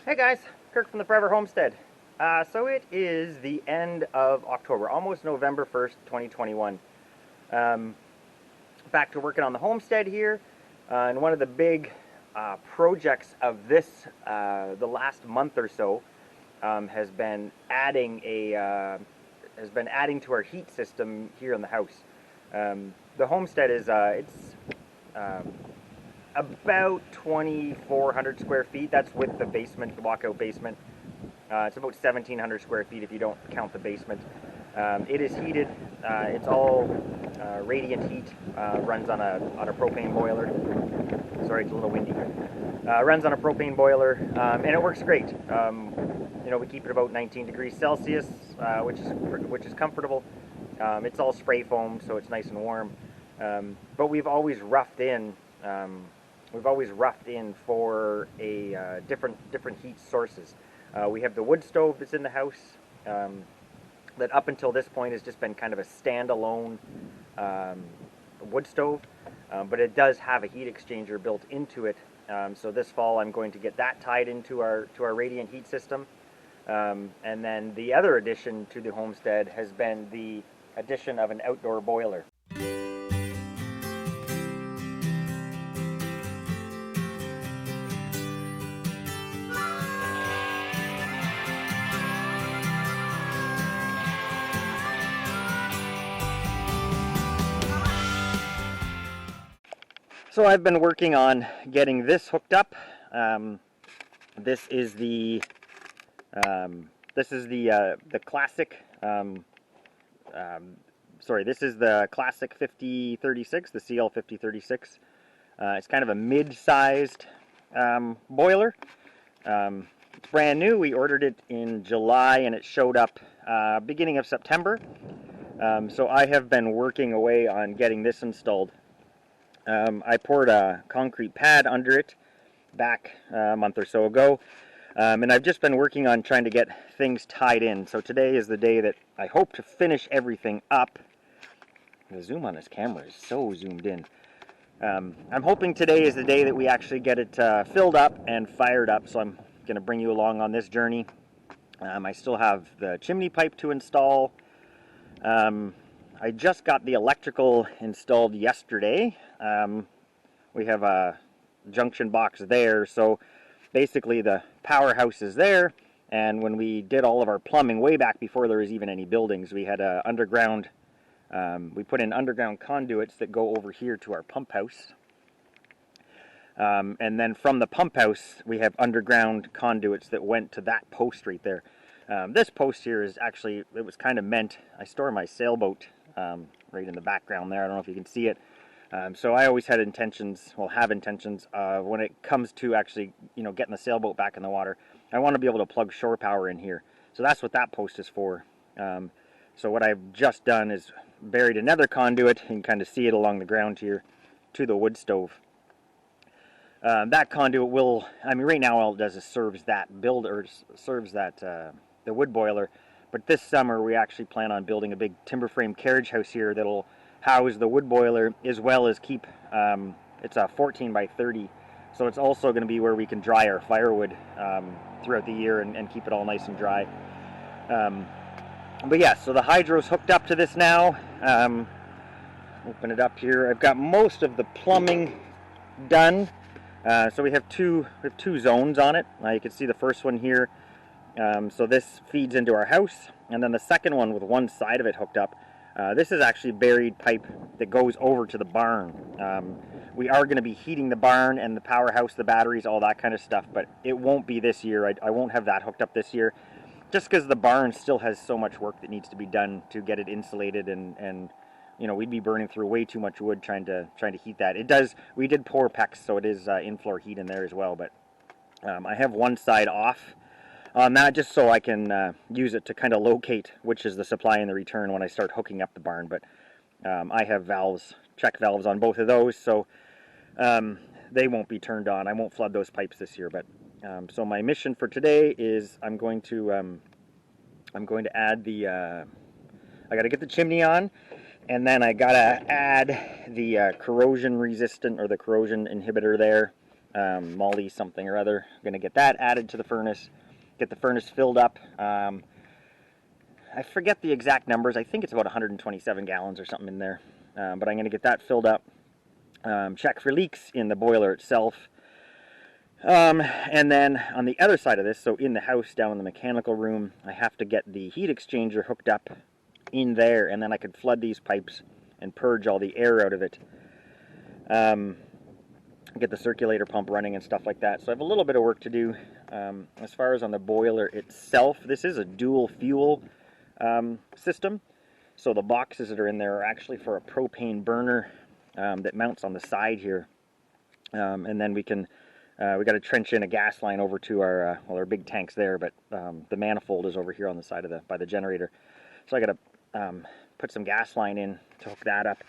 Hey guys, Kirk from the Forever Homestead. So it is the end of October, almost November 1st, 2021. Back to working on the homestead here. And one of the big projects of this, the last month or so, has been adding to our heat system here in the house. The homestead is about 2,400 square feet. That's with the basement, the walkout basement. It's about 1,700 square feet if you don't count the basement. It is heated. It's all radiant heat. Runs on a propane boiler. Sorry, it's a little windy. Runs on a propane boiler, and it works great. We keep it about 19 degrees Celsius, which is comfortable. It's all spray foam, so it's nice and warm. But we've always roughed in. For a different heat sources. We have the wood stove that's in the house that up until this point has just been kind of a standalone wood stove, but it does have a heat exchanger built into it. So this fall I'm going to get that tied into our radiant heat system. And then the other addition to the homestead has been the addition of an outdoor boiler. So I've been working on getting this hooked up. This is the classic. This is the classic 5036, the CL-5036. It's kind of a mid-sized boiler. It's brand new. We ordered it in July, and it showed up beginning of September. So I have been working away on getting this installed. I poured a concrete pad under it back a month or so ago, and I've just been working on trying to get things tied in. So today is the day that I hope to finish everything up. The zoom on this camera is so zoomed in. I'm hoping today is the day that we actually get it filled up and fired up, so I'm going to bring you along on this journey. I still have the chimney pipe to install. I just got the electrical installed yesterday. We have a junction box there, so basically the powerhouse is there, and when we did all of our plumbing way back before there was even any buildings, we had underground, we put in underground conduits that go over here to our pump house. And then from the pump house, we have underground conduits that went to that post right there. This post here is actually, it was kind of meant, I store my sailboat right in the background there. I don't know if you can see it. So I always had intentions, have intentions of when it comes to actually, getting the sailboat back in the water, I want to be able to plug shore power in here. So that's what that post is for. So what I've just done is buried another conduit, and you can kind of see it along the ground here, to the wood stove. That conduit will, right now all it does is serves that the wood boiler. But this summer we actually plan on building a big timber frame carriage house here that'll house the wood boiler, as well as keep, it's a 14 by 30, so it's also going to be where we can dry our firewood throughout the year and keep it all nice and dry. But yeah, so the hydro's hooked up to this now. Open it up here. I've got most of the plumbing done. So we have two zones on it. You can see the first one here. So this feeds into our house, and then the second one with one side of it hooked up. This is actually buried pipe that goes over to the barn. We are going to be heating the barn and the powerhouse, the batteries, all that kind of stuff, but it won't be this year. I won't have that hooked up this year, just because the barn still has so much work that needs to be done to get it insulated, and we'd be burning through way too much wood trying to heat that. We did pour PEX, so it is in-floor heat in there as well, but I have one side off on that just so I can use it to kind of locate which is the supply and the return when I start hooking up the barn. But I have check valves on both of those, so they won't be turned on. I won't flood those pipes this year. But so my mission for today is I'm going to add the I got to get the chimney on, and then I got to add the corrosion resistant, or the corrosion inhibitor there. Molly something or other. I'm going to get that added to the furnace, get the furnace filled up. I forget the exact numbers. I think it's about 127 gallons or something in there. But I'm going to get that filled up. Check for leaks in the boiler itself. And then on the other side of this, so in the house down in the mechanical room, I have to get the heat exchanger hooked up in there, and then I could flood these pipes and purge all the air out of it. Get the circulator pump running and stuff like that. So I have a little bit of work to do. As far as on the boiler itself, this is a dual fuel system. So the boxes that are in there are actually for a propane burner that mounts on the side here. And then we got to trench in a gas line over to our, well, our big tank's there, but the manifold is over here on the side of by the generator. So I got to put some gas line in to hook that up.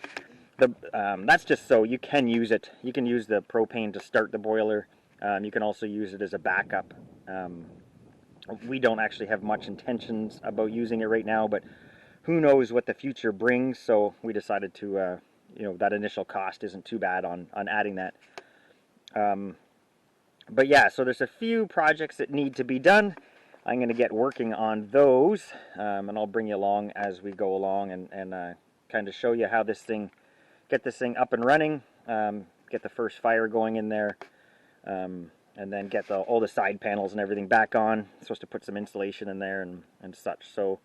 That's just so you can use it. You can use the propane to start the boiler. You can also use it as a backup. We don't actually have much intentions about using it right now, but who knows what the future brings. So we decided to, that initial cost isn't too bad on adding that. But yeah, so there's a few projects that need to be done. I'm going to get working on those, and I'll bring you along as we go along and kind of show you how get this thing up and running, get the first fire going in there, and then get all the side panels and everything back on. I'm supposed to put some insulation in there and such. So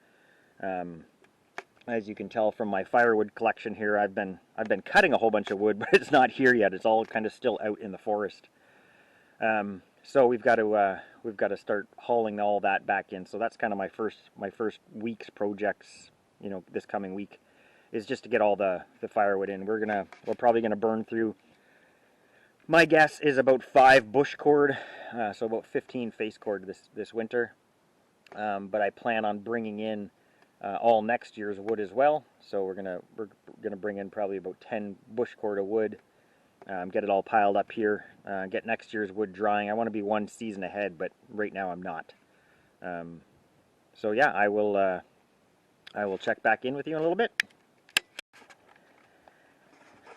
as you can tell from my firewood collection here, I've been cutting a whole bunch of wood, but it's not here yet. It's all kind of still out in the forest. So we've got to start hauling all that back in. So that's kind of my first week's projects, this coming week, is just to get all the firewood in. We're probably gonna burn through, my guess is about 5 bush cord, so about 15 face cord this winter. But I plan on bringing in all next year's wood as well. So we're gonna bring in probably about 10 bush cord of wood. Get it all piled up here, get next year's wood drying. I want to be one season ahead, but right now I'm not. So yeah, I will check back in with you in a little bit.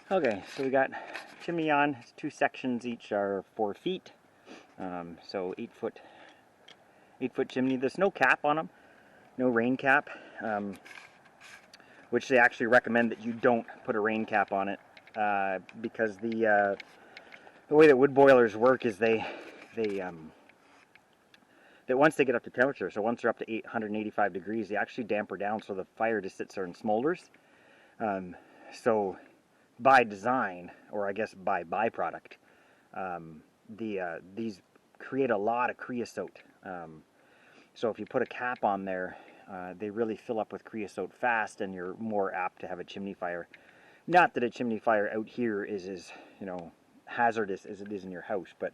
Okay, so we got chimney on. It's 2 sections, each are 4 feet. So 8-foot chimney. There's no cap on them, no rain cap, which they actually recommend that you don't put a rain cap on it. Because the way that wood boilers work is that once they get up to temperature, so once they're up to 185 degrees, they actually damper down, so the fire just sits there and smolders. So by design, or I guess by byproduct, these create a lot of creosote. So if you put a cap on there, they really fill up with creosote fast, and you're more apt to have a chimney fire. Not that a chimney fire out here is as hazardous as it is in your house, but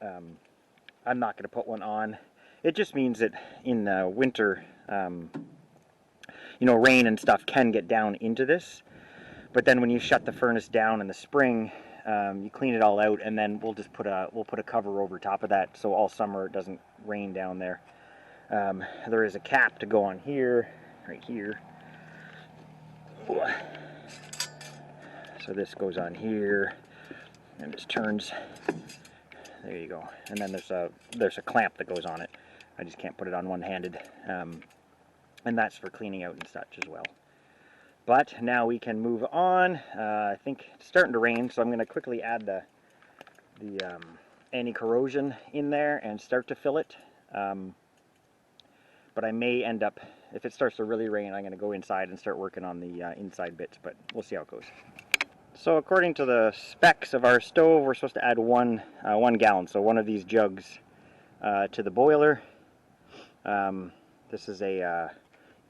I'm not going to put one on. It just means that in winter, rain and stuff can get down into this. But then when you shut the furnace down in the spring, you clean it all out, and then we'll put a cover over top of that, so all summer it doesn't rain down there. There is a cap to go on here, right here. So this goes on here and just turns. There you go. And then there's a clamp that goes on it. I just can't put it on one-handed. And that's for cleaning out and such as well. But now we can move on. I think it's starting to rain, so I'm going to quickly add the anti-corrosion in there and start to fill it. But I may end up, if it starts to really rain, I'm going to go inside and start working on the inside bits, but we'll see how it goes. So according to the specs of our stove, we're supposed to add 1 gallon, so one of these jugs to the boiler. This is a,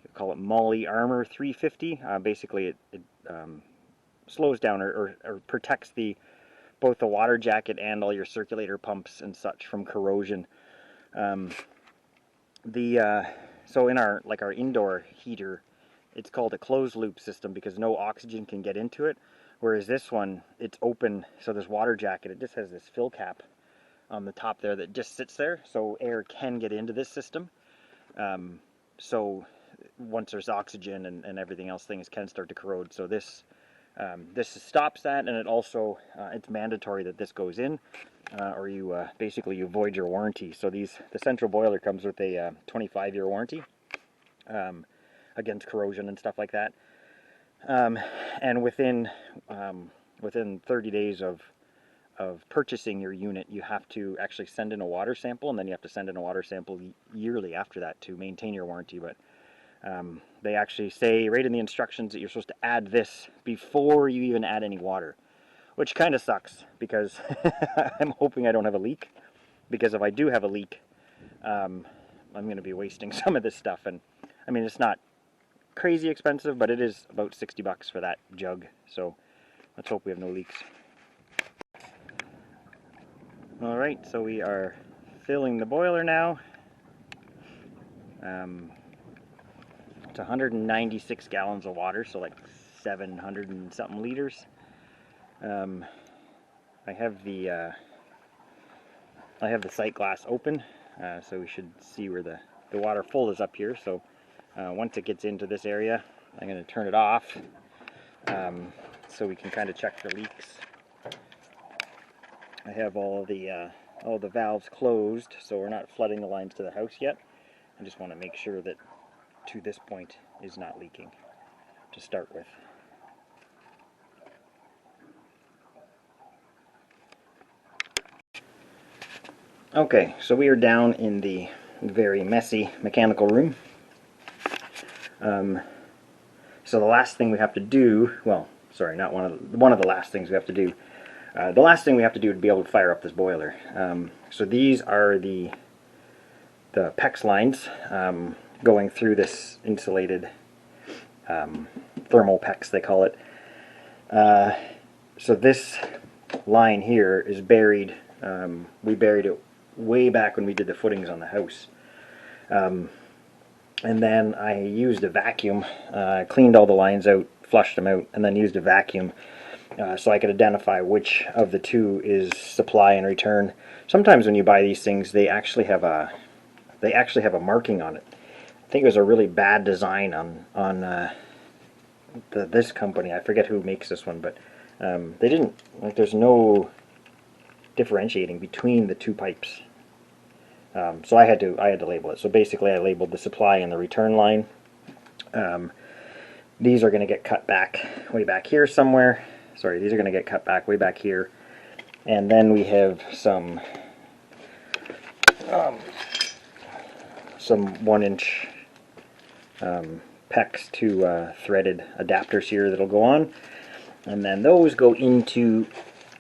you call it Molly Armor 350. Basically it slows down or protects both the water jacket and all your circulator pumps and such from corrosion. So in our indoor heater, it's called a closed loop system because no oxygen can get into it. Whereas this one, it's open, so this water jacket, it just has this fill cap on the top there that just sits there, so air can get into this system. So once there's oxygen and everything else, things can start to corrode. So this This stops that, and it also it's mandatory that this goes in, or you basically you void your warranty. So the central boiler comes with a 25-year warranty against corrosion and stuff like that. And within 30 days of purchasing your unit, you have to actually send in a water sample, and then you have to send in a water sample yearly after that to maintain your warranty. But they actually say right in the instructions that you're supposed to add this before you even add any water, which kind of sucks because I'm hoping I don't have a leak, because if I do have a leak, I'm going to be wasting some of this stuff. And I mean, it's not crazy expensive, but it is about $60 for that jug, so let's hope we have no leaks. Alright, so we are filling the boiler now. It's 196 gallons of water, so like 700 and something liters. I have the sight glass open, so we should see where the water full is up here. So once it gets into this area, I'm going to turn it off, so we can kind of check for leaks. I have all the valves closed, so we're not flooding the lines to the house yet. I just want to make sure that to this point is not leaking to start with. Okay, so we are down in the very messy mechanical room. So the last thing we have to do, well, sorry, not one of the last things we have to do. The last thing we have to do to be able to fire up this boiler. So these are the PEX lines going through this insulated thermal PEX, they call it. So this line here is buried. We buried it way back when we did the footings on the house. And then I used a vacuum, cleaned all the lines out, flushed them out, and then used a vacuum so I could identify which of the two is supply and return. Sometimes when you buy these things, they actually have a marking on it. I think it was a really bad design on this company. I forget who makes this one, but they didn't, like, there's no differentiating between the two pipes. So I had to label it. So basically I labeled the supply and the return line. These are going to get cut back way back here somewhere. Sorry, these are going to get cut back way back here. And then we have some 1-inch PEX to threaded adapters here that'll go on. And then those go into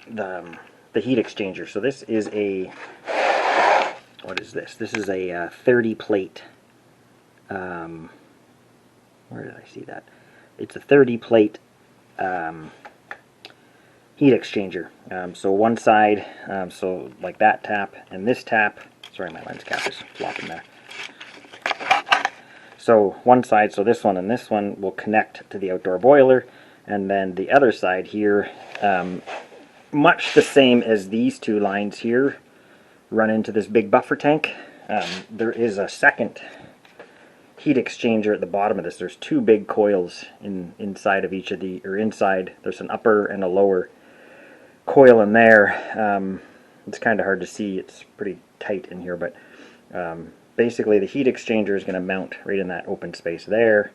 the heat exchanger. So this is a, what is this? This is a 30 plate. Where did I see that? It's a 30 plate heat exchanger. So one side, so like that tap and this tap. Sorry, my lens cap is flopping there. So one side, so this one and this one will connect to the outdoor boiler, and then the other side here, much the same as these two lines here, run into this big buffer tank. There is a second heat exchanger at the bottom of this. There's two big coils inside of each of the, or inside, there's an upper and a lower coil in there. It's kind of hard to see, it's pretty tight in here, but basically the heat exchanger is going to mount right in that open space there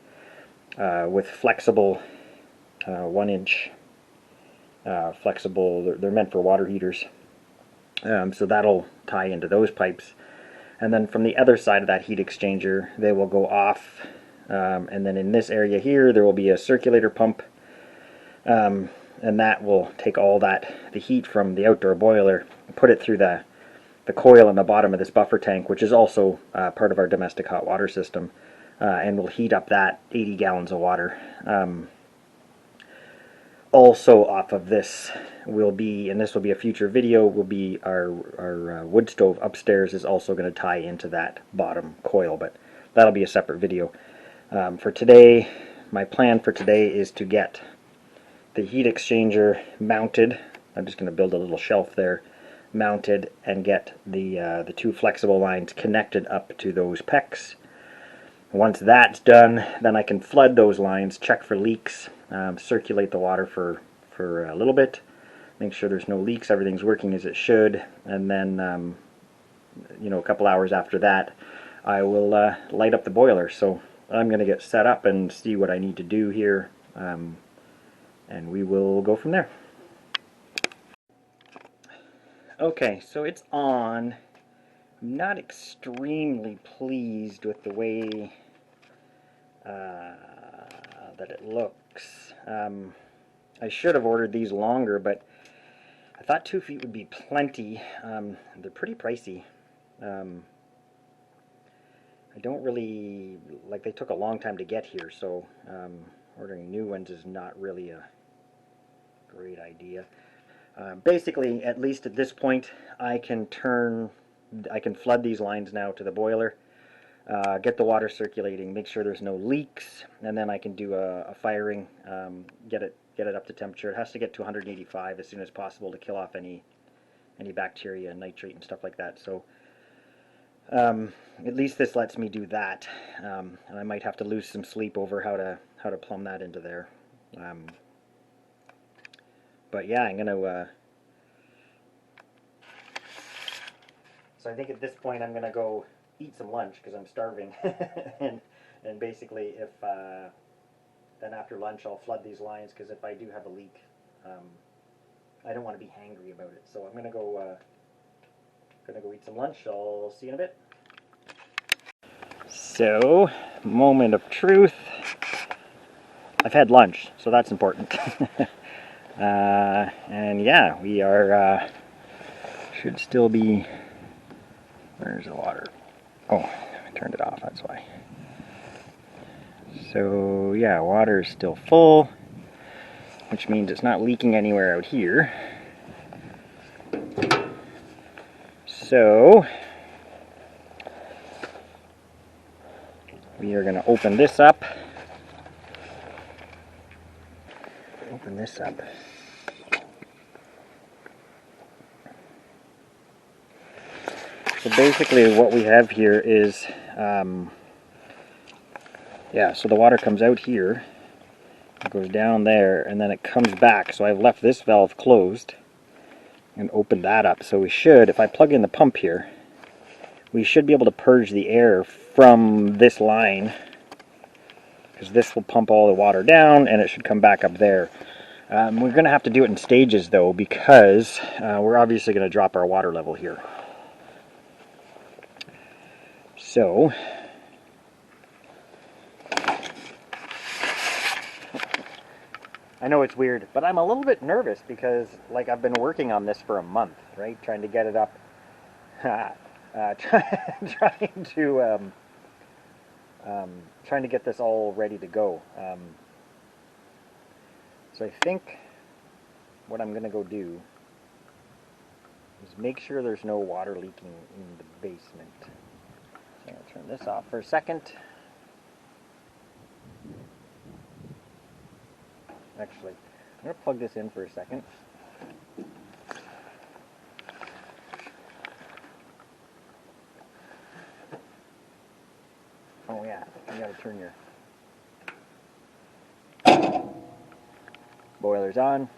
with flexible 1-inch flexible, they're meant for water heaters. So that'll tie into those pipes. And then from the other side of that heat exchanger, they will go off. And then in this area here, there will be a circulator pump. And that will take all the heat from the outdoor boiler, put it through the coil in the bottom of this buffer tank, which is also part of our domestic hot water system, and will heat up that 80 gallons of water. Also off of this will be, and this will be a future video, will be our wood stove upstairs is also going to tie into that bottom coil, but that'll be a separate video. For today, my plan for today is to get the heat exchanger mounted. I'm just going to build a little shelf there, mounted, and get the two flexible lines connected up to those PEX. Once that's done, then I can flood those lines, check for leaks, circulate the water for a little bit, make sure there's no leaks, everything's working as it should, and then you know, a couple hours after that I will light up the boiler. So I'm going to get set up and see what I need to do here, and we will go from there. Okay, so it's on. I'm not extremely pleased with the way that it looks. I should have ordered these longer, but I thought 2 feet would be plenty. They're pretty pricey. I don't really, like, they took a long time to get here, so ordering new ones is not really a great idea. Basically, at least at this point, I can flood these lines now to the boiler, get the water circulating, make sure there's no leaks, and then I can do a firing, get it up to temperature. It has to get to 185 as soon as possible to kill off any bacteria and nitrate and stuff like that. So at least this lets me do that, and I might have to lose some sleep over how to plumb that into there. But yeah, I'm gonna. So I think at this point I'm gonna go eat some lunch because I'm starving, and basically if then after lunch I'll flood these lines, because if I do have a leak, I don't want to be hangry about it. So I'm gonna go eat some lunch. I'll see you in a bit. So, moment of truth. I've had lunch, so that's important. And yeah, we are, should still be, where's the water? Oh, I turned it off, that's why. So yeah, water is still full, which means it's not leaking anywhere out here. So, we are going to open this up. Open this up. So basically what we have here is, yeah, so the water comes out here, it goes down there, and then it comes back. So I've left this valve closed and opened that up. So we should, if I plug in the pump here, we should be able to purge the air from this line, because this will pump all the water down and it should come back up there. We're going to have to do it in stages though, because we're obviously going to drop our water level here. So, I know it's weird, but I'm a little bit nervous because, like, I've been working on this for a month, right? Trying to get it up, trying to get this all ready to go. So I think what I'm going to go do is make sure there's no water leaking in the basement. So I'm going to turn this off for a second. Actually, I'm going to plug this in for a second. Oh yeah, you got to turn your boilers on.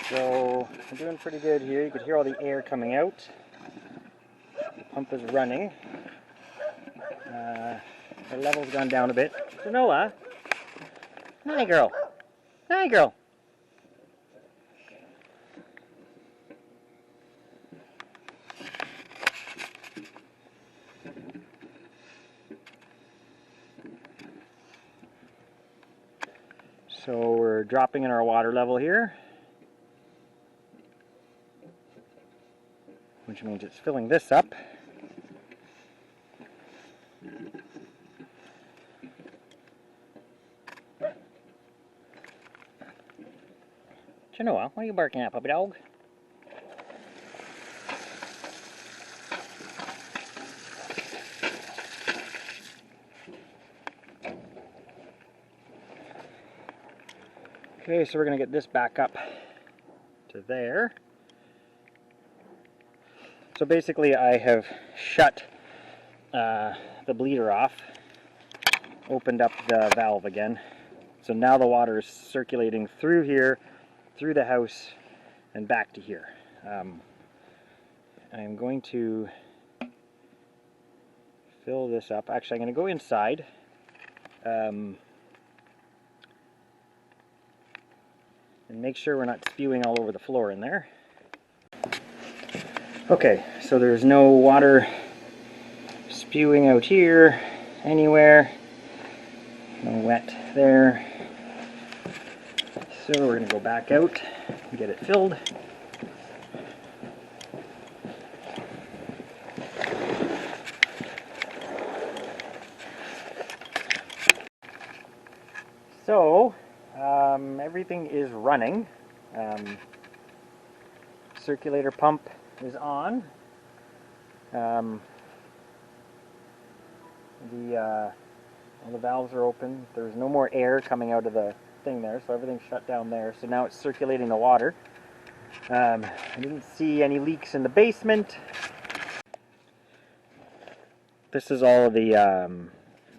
So I'm doing pretty good here. You can hear all the air coming out. The pump is running. The level's gone down a bit. So Noah, hi girl, hi girl. So we're dropping in our water level here. which means it's filling this up. Chinoa, what are you barking at, puppy dog? Okay, so we're going to get this back up to there. So basically I have shut the bleeder off, opened up the valve again. So now the water is circulating through here, through the house, and back to here. I'm going to fill this up. Actually, I'm going to go inside. And make sure we're not spewing all over the floor in there. Okay, so there's no water spewing out here anywhere. No wet there. So we're going to go back out and get it filled. So everything is running. Circulator pump is on. All the valves are open. There's no more air coming out of the thing there, so everything's shut down there. So now it's circulating the water. I didn't see any leaks in the basement. This is all of the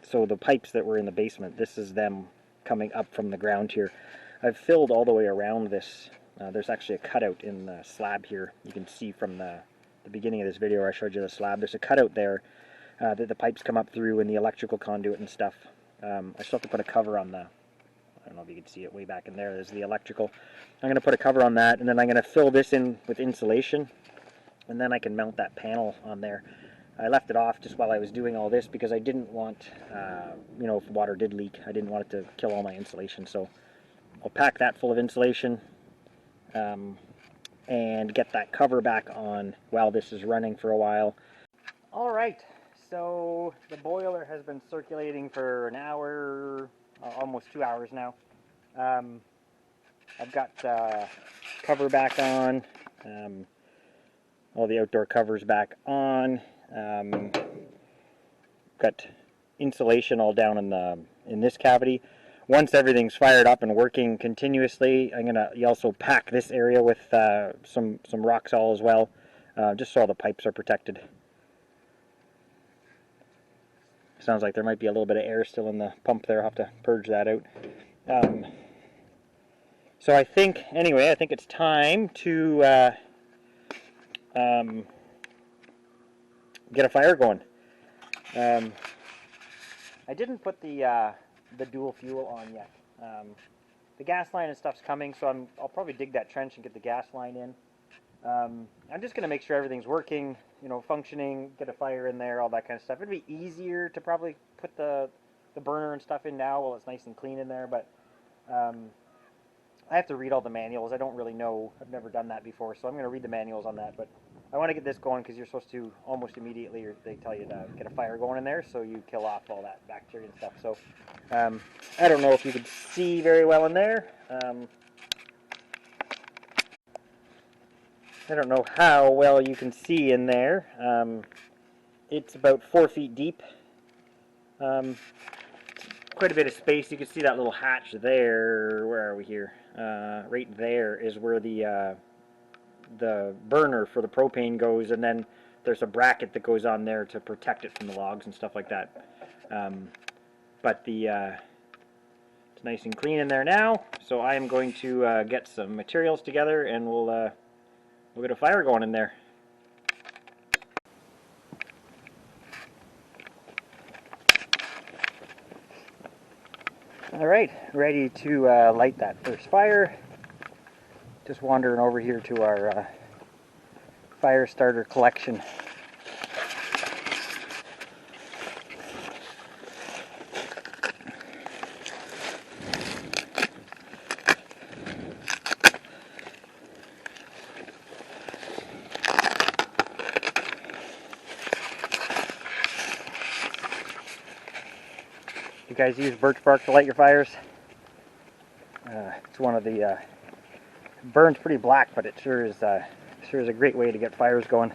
so the pipes that were in the basement, this is them coming up from the ground here. I've filled all the way around this. There's actually a cutout in the slab here. You can see from the beginning of this video where I showed you the slab. There's a cutout there that the pipes come up through, and the electrical conduit and stuff. I still have to put a cover on the, I don't know if you can see it way back in there. There's the electrical. I'm going to put a cover on that, and then I'm going to fill this in with insulation, and then I can mount that panel on there. I left it off just while I was doing all this because I didn't want, you know, if water did leak, I didn't want it to kill all my insulation. So I'll pack that full of insulation and get that cover back on while this is running for a while. All right, so the boiler has been circulating for an hour, almost 2 hours now. I've got the cover back on, all the outdoor covers back on. Got insulation all down in this cavity. Once everything's fired up and working continuously, I'm gonna also pack this area with some rock salt as well, just so all the pipes are protected. Sounds like there might be a little bit of air still in the pump there. I'll have to purge that out. So I think, anyway, I think it's time to get a fire going. I didn't put the dual fuel on yet. The gas line and stuff's coming, so I'll probably dig that trench and get the gas line in. I'm just going to make sure everything's working, you know, functioning, get a fire in there, all that kind of stuff. It'd be easier to probably put the burner and stuff in now while it's nice and clean in there, but I have to read all the manuals. I don't really know. I've never done that before, so I'm going to read the manuals on that. But I want to get this going because you're supposed to almost immediately, or they tell you to get a fire going in there so you kill off all that bacteria and stuff. So I don't know if you can see very well in there. I don't know how well you can see in there. It's about 4 feet deep. Quite a bit of space. You can see that little hatch there. Where are we here? Right there is where the burner for the propane goes, and then there's a bracket that goes on there to protect it from the logs and stuff like that. But it's nice and clean in there now, so I am going to get some materials together, and we'll get a fire going in there. Alright, ready to light that first fire. Just wandering over here to our fire starter collection. You guys use birch bark to light your fires? It's one of the burns pretty black, but it sure is a great way to get fires going.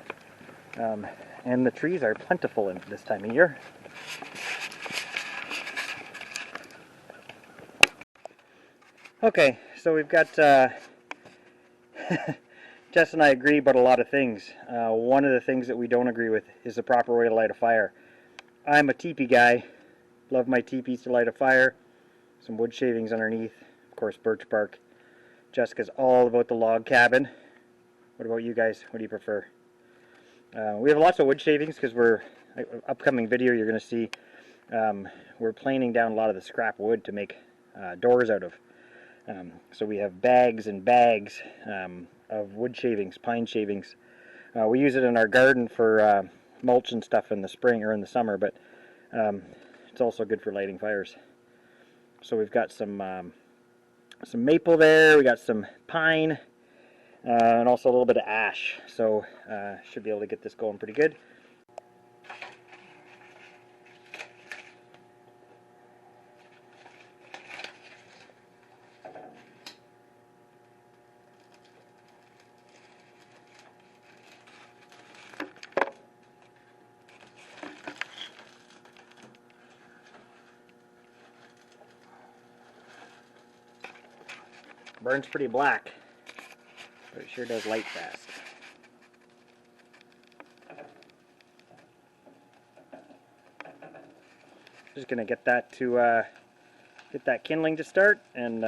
And the trees are plentiful in this time of year. Okay, so we've got Jess and I agree about a lot of things. One of the things that we don't agree with is the proper way to light a fire. I'm a teepee guy. Love my teepees to light a fire. Some wood shavings underneath. Of course, birch bark. Jessica's all about the log cabin. What about you guys? What do you prefer? We have lots of wood shavings because upcoming video you're going to see, we're planing down a lot of the scrap wood to make doors out of. So we have bags and bags of wood shavings, pine shavings. We use it in our garden for mulch and stuff in the spring or in the summer, but it's also good for lighting fires. So we've got some maple there, we got some pine, and also a little bit of ash. So should be able to get this going pretty good. Burns pretty black, but it sure does light fast. Just gonna get that to get that kindling to start, and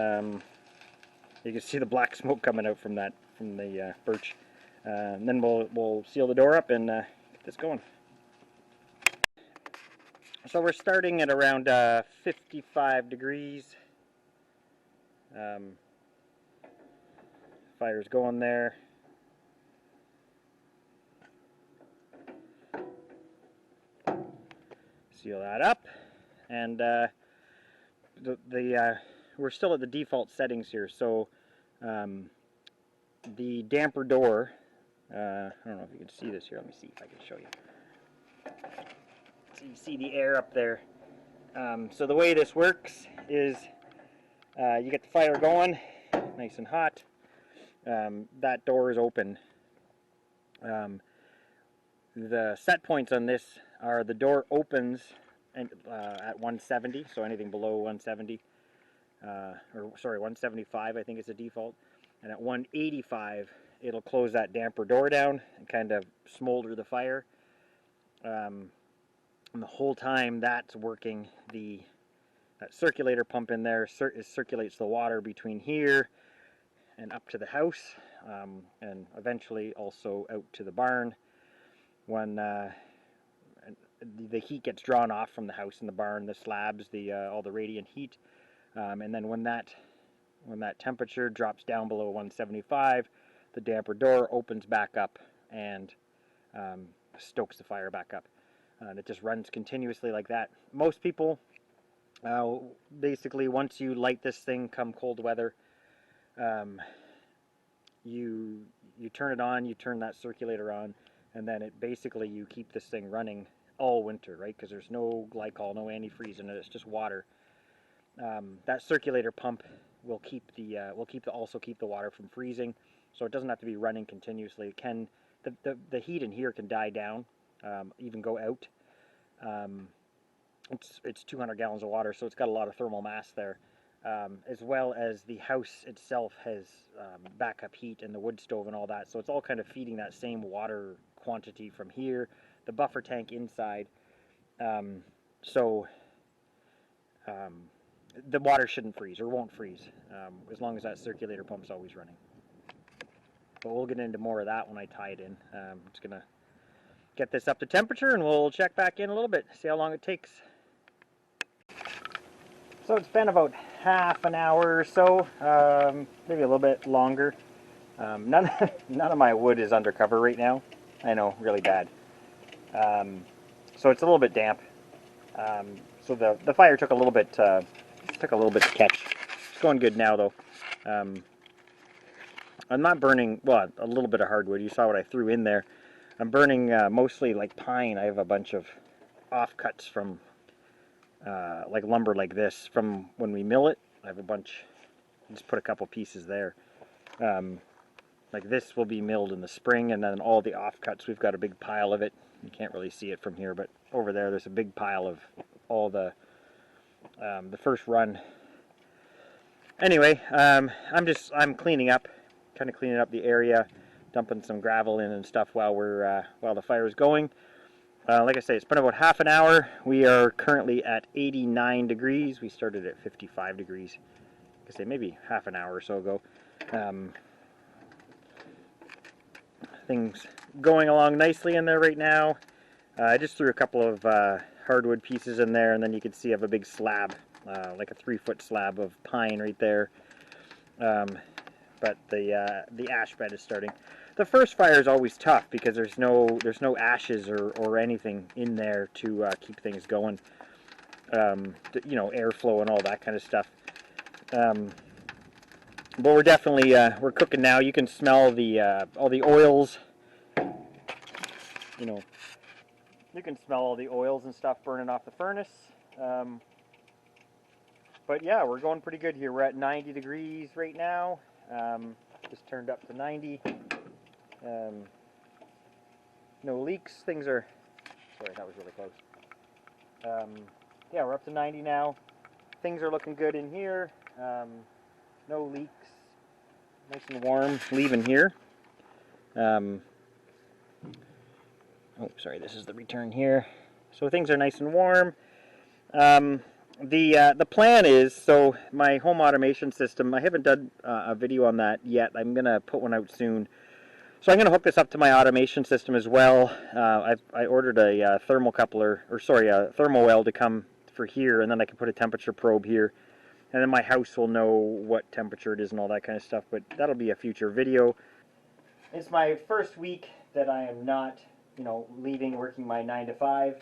you can see the black smoke coming out from the birch. And then we'll seal the door up and get this going. So we're starting at around 55 degrees. Fire's going there. Seal that up, and we're still at the default settings here. So the damper door. I don't know if you can see this here. Let me see if I can show you. So you see the air up there. So the way this works is you get the fire going, nice and hot. That door is open. The set points on this are the door opens at 170, so anything below 170, or sorry, 175 I think is the default, and at 185 it'll close that damper door down and kind of smolder the fire. And the whole time that's working, that circulator pump in there circulates the water between here and up to the house, and eventually also out to the barn. When the heat gets drawn off from the house and the barn, the slabs, all the radiant heat, and then when that temperature drops down below 175, the damper door opens back up and stokes the fire back up. And it just runs continuously like that. Most people, basically, once you light this thing come cold weather, you turn it on, you turn that circulator on, and then you keep this thing running all winter, right? Because there's no glycol, no antifreeze in it. It's just water. That circulator pump will also keep the water from freezing, so it doesn't have to be running continuously. It can the heat in here can die down, even go out. It's 200 gallons of water, so it's got a lot of thermal mass there. As well as the house itself has backup heat and the wood stove and all that, so it's all kind of feeding that same water quantity from here, the buffer tank inside, so the water shouldn't freeze or won't freeze as long as that circulator pump's always running. But we'll get into more of that when I tie it in. I'm just gonna get this up to temperature and we'll check back in a little bit, see how long it takes. So it's been about half an hour or so, maybe a little bit longer. None of my wood is undercover right now. I know, really bad. So it's a little bit damp. So the fire took a little bit to catch. It's going good now though. I'm not burning, well, a little bit of hardwood. You saw what I threw in there. I'm burning mostly like pine. I have a bunch of offcuts from like lumber like this from when we mill it. I have a bunch, just put a couple pieces there. Like this will be milled in the spring, and then all the offcuts, we've got a big pile of it. You can't really see it from here, but over there's a big pile of all the first run. Anyway, I'm cleaning up, kind of cleaning up the area, dumping some gravel in and stuff while the fire is going. Like I say, it's been about half an hour. We are currently at 89 degrees. We started at 55 degrees. Like I say, maybe half an hour or so ago. Things going along nicely in there right now. I just threw a couple of hardwood pieces in there, and then you can see I have a big slab, like a 3-foot slab of pine right there. But the ash bed is starting. The first fire is always tough because there's no ashes or anything in there to keep things going. You know, airflow and all that kind of stuff. But we're definitely we're cooking now. You can smell all the oils. You know, you can smell all the oils and stuff burning off the furnace. But yeah, we're going pretty good here. We're at 90 degrees right now. Just turned up to 90. No leaks. Things are... Sorry, that was really close. Yeah, we're up to 90 now. Things are looking good in here. No leaks. Nice and warm leaving here. Oh, sorry, this is the return here. So things are nice and warm. The plan is, so my home automation system, I haven't done a video on that yet. I'm going to put one out soon. So I'm going to hook this up to my automation system as well. I ordered a thermocoupler, or sorry, a thermal well to come for here, and then I can put a temperature probe here. And then my house will know what temperature it is and all that kind of stuff, but that'll be a future video. It's my first week that I am not, you know, leaving working my 9 to 5.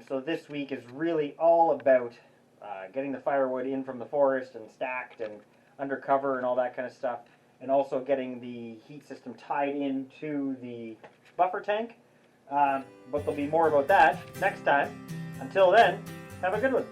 So this week is really all about getting the firewood in from the forest and stacked and undercover and all that kind of stuff, and also getting the heat system tied into the buffer tank. But there'll be more about that next time. Until then, have a good one.